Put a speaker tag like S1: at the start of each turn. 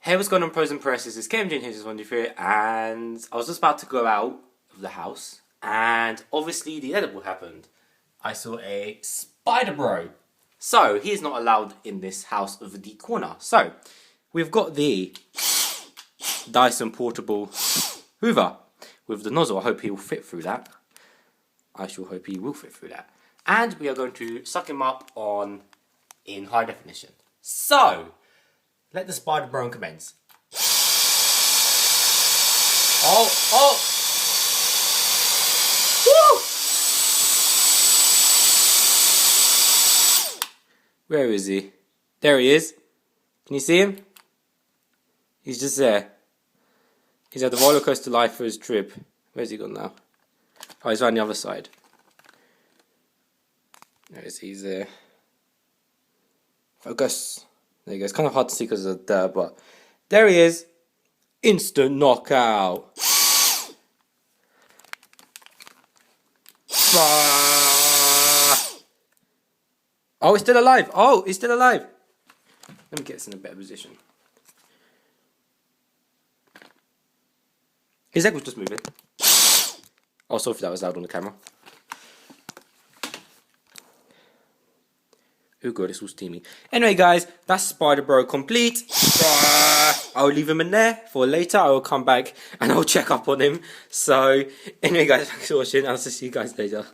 S1: Hey, what's going on, pros and presses? It's KMJ here, just 123, and I was just about to go out of the house, and obviously the edible happened. I saw a spider bro. So, he's not allowed in this house of the corner. So, we've got the Dyson portable Hoover with the nozzle. I hope he will fit through that. I shall hope he will fit through that. And we are going to suck him up in high definition. So, let the spider bro commence. Oh! Woo! Where is he? There he is. Can you see him? He's just there. He's had the roller coaster life for his trip. Where's he gone now? Oh, he's on the other side. There he is. He's there. Focus. There you go. It's kind of hard to see because of the dirt, but there he is. Instant knockout. Oh, he's still alive. Oh, he's still alive. Let me get this in a better position. His leg was just moving. Oh, sorry if that was loud on the camera. Oh god, it's all steamy. Anyway guys, that's Spider Bro complete. I'll leave him in there for later. I will come back and I'll check up on him. So, anyway guys, thanks for watching. I'll see you guys later.